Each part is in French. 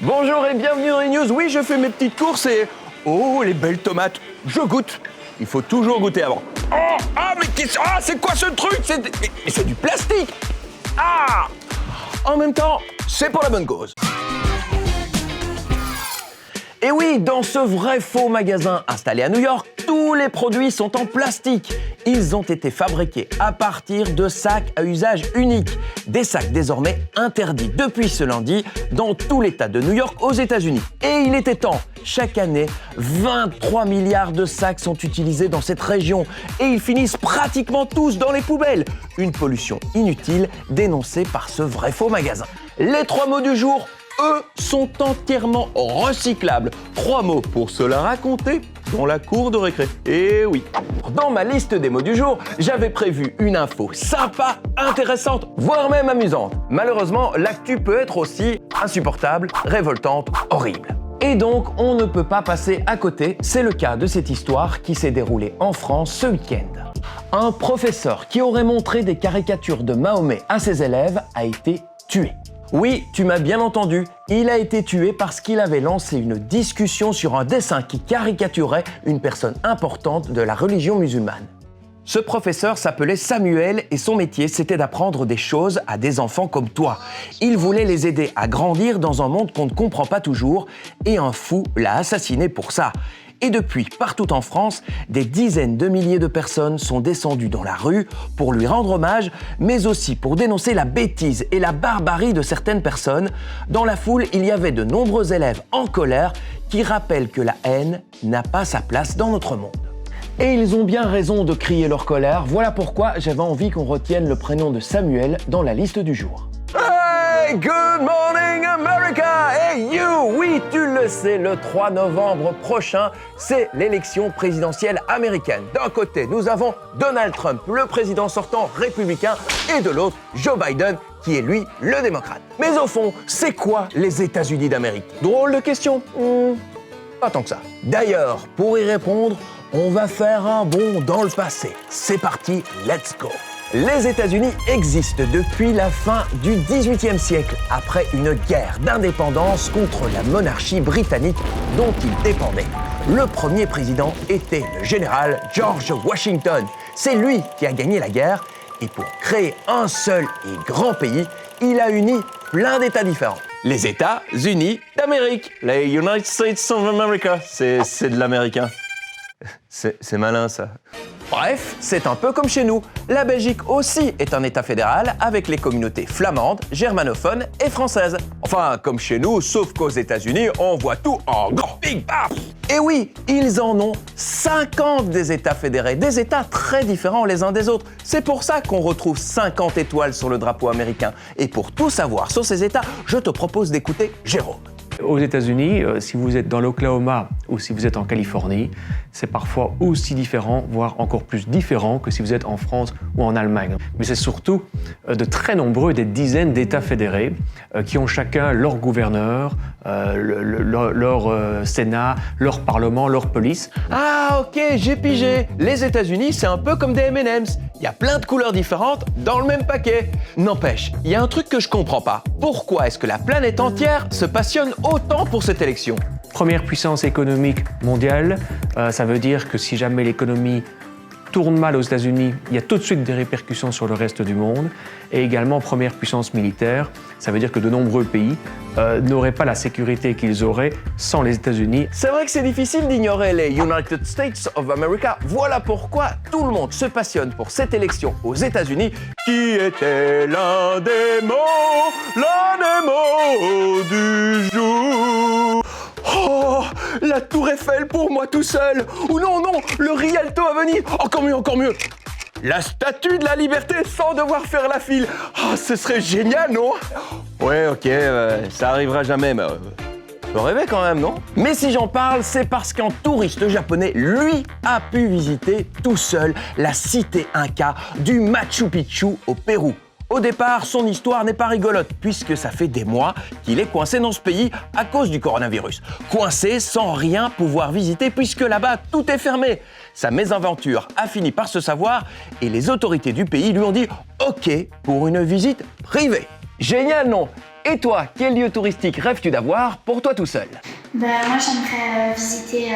Bonjour et bienvenue dans les news. Oui, je fais mes petites courses et... Oh, les belles tomates. Je goûte. Il faut toujours goûter avant. C'est quoi ce truc? C'est du plastique. Ah! En même temps, c'est pour la bonne cause. Et oui, dans ce vrai faux magasin installé à New York, tous les produits sont en plastique. Ils ont été fabriqués à partir de sacs à usage unique. Des sacs désormais interdits depuis ce lundi dans tout l'État de New York aux États-Unis. Et il était temps. Chaque année, 23 milliards de sacs sont utilisés dans cette région et ils finissent pratiquement tous dans les poubelles. Une pollution inutile dénoncée par ce vrai faux magasin. Les 3 mots du jour, eux, sont entièrement recyclables. 3 mots pour se la raconter dans la cour de récré. Et oui. Dans ma liste des mots du jour, j'avais prévu une info sympa, intéressante, voire même amusante. Malheureusement, l'actu peut être aussi insupportable, révoltante, horrible. Et donc, on ne peut pas passer à côté. C'est le cas de cette histoire qui s'est déroulée en France ce week-end. Un professeur qui aurait montré des caricatures de Mahomet à ses élèves a été tué. Oui, tu m'as bien entendu, il a été tué parce qu'il avait lancé une discussion sur un dessin qui caricaturait une personne importante de la religion musulmane. Ce professeur s'appelait Samuel et son métier, c'était d'apprendre des choses à des enfants comme toi. Il voulait les aider à grandir dans un monde qu'on ne comprend pas toujours et un fou l'a assassiné pour ça. Et depuis, partout en France, des dizaines de milliers de personnes sont descendues dans la rue pour lui rendre hommage, mais aussi pour dénoncer la bêtise et la barbarie de certaines personnes. Dans la foule, il y avait de nombreux élèves en colère qui rappellent que la haine n'a pas sa place dans notre monde. Et ils ont bien raison de crier leur colère, voilà pourquoi j'avais envie qu'on retienne le prénom de Samuel dans la liste du jour. Hey, good morning America! Hey you! Oui, tu le sais, le 3 novembre prochain, c'est l'élection présidentielle américaine. D'un côté, nous avons Donald Trump, le président sortant républicain, et de l'autre, Joe Biden, qui est lui, le démocrate. Mais au fond, c'est quoi les États-Unis d'Amérique? Drôle de question. Pas tant que ça. D'ailleurs, pour y répondre, on va faire un bond dans le passé. C'est parti, let's go! Les États-Unis existent depuis la fin du XVIIIe siècle, après une guerre d'indépendance contre la monarchie britannique dont ils dépendaient. Le premier président était le général George Washington. C'est lui qui a gagné la guerre et pour créer un seul et grand pays, il a uni plein d'États différents. Les États-Unis d'Amérique, les United States of America, c'est de l'américain. C'est malin ça. Bref, c'est un peu comme chez nous. La Belgique aussi est un État fédéral avec les communautés flamandes, germanophones et françaises. Enfin, comme chez nous, sauf qu'aux États-Unis, on voit tout en grand big bang. Et oui, ils en ont 50 des États fédérés, des États très différents les uns des autres. C'est pour ça qu'on retrouve 50 étoiles sur le drapeau américain. Et pour tout savoir sur ces États, je te propose d'écouter Jérôme. Aux États-Unis, si vous êtes dans l'Oklahoma ou si vous êtes en Californie, c'est parfois aussi différent, voire encore plus différent que si vous êtes en France ou en Allemagne. Mais c'est surtout de très nombreux, des dizaines d'États fédérés qui ont chacun leur gouverneur, leur Sénat, leur Parlement, leur police. Ah ok, j'ai pigé. Les États-Unis, c'est un peu comme des M&M's. Il y a plein de couleurs différentes dans le même paquet. N'empêche, il y a un truc que je comprends pas. Pourquoi est-ce que la planète entière se passionne autant pour cette élection? Première puissance économique mondiale, ça veut dire que si jamais l'économie tourne mal aux États-Unis, il y a tout de suite des répercussions sur le reste du monde. Et également première puissance militaire, ça veut dire que de nombreux pays n'auraient pas la sécurité qu'ils auraient sans les États-Unis. C'est vrai que c'est difficile d'ignorer les United States of America. Voilà pourquoi tout le monde se passionne pour cette élection aux États-Unis qui était l'un des mots du jour. Oh, la Tour Eiffel pour moi tout seul. Ou non, le Rialto à Venise. Encore mieux. La Statue de la Liberté sans devoir faire la file. Oh, ce serait génial, non? Ouais, ok, ça arrivera jamais, mais... Je rêvais quand même, non? Mais si j'en parle, c'est parce qu'un touriste japonais, lui, a pu visiter tout seul la cité Inca du Machu Picchu au Pérou. Au départ, son histoire n'est pas rigolote, puisque ça fait des mois qu'il est coincé dans ce pays à cause du coronavirus. Coincé sans rien pouvoir visiter, puisque là-bas, tout est fermé. Sa mésaventure a fini par se savoir, et les autorités du pays lui ont dit « OK » pour une visite privée. Génial, non? Et toi, quel lieu touristique rêves-tu d'avoir pour toi tout seul? Moi j'aimerais visiter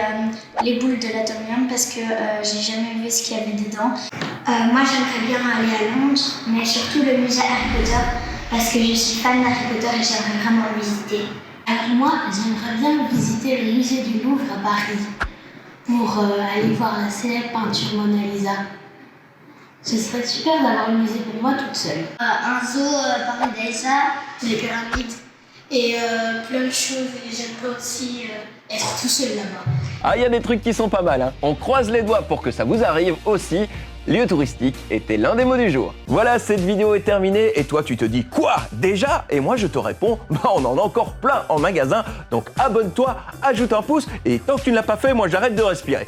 les boules de l'Atomium parce que j'ai jamais vu ce qu'il y avait dedans. Moi j'aimerais bien aller à Londres, mais surtout le musée Harry Potter parce que je suis fan d'Harry Potter et j'aimerais vraiment le visiter. Alors moi j'aimerais bien visiter le musée du Louvre à Paris pour aller voir la célèbre peinture Mona Lisa. Ce serait super d'avoir le musée pour moi toute seule. Un zoo Paris Delta, les pyramides et plein de choses. Et j'aimerais aussi être tout seul là-bas. Ah, il y a des trucs qui sont pas mal, hein. On croise les doigts pour que ça vous arrive aussi. Lieu touristique était l'un des mots du jour. Voilà, cette vidéo est terminée et toi tu te dis quoi déjà? Et moi je te réponds, on en a encore plein en magasin, donc abonne-toi, ajoute un pouce et tant que tu ne l'as pas fait, moi j'arrête de respirer.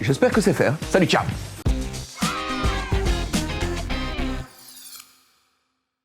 J'espère que c'est fait, hein. Salut, ciao.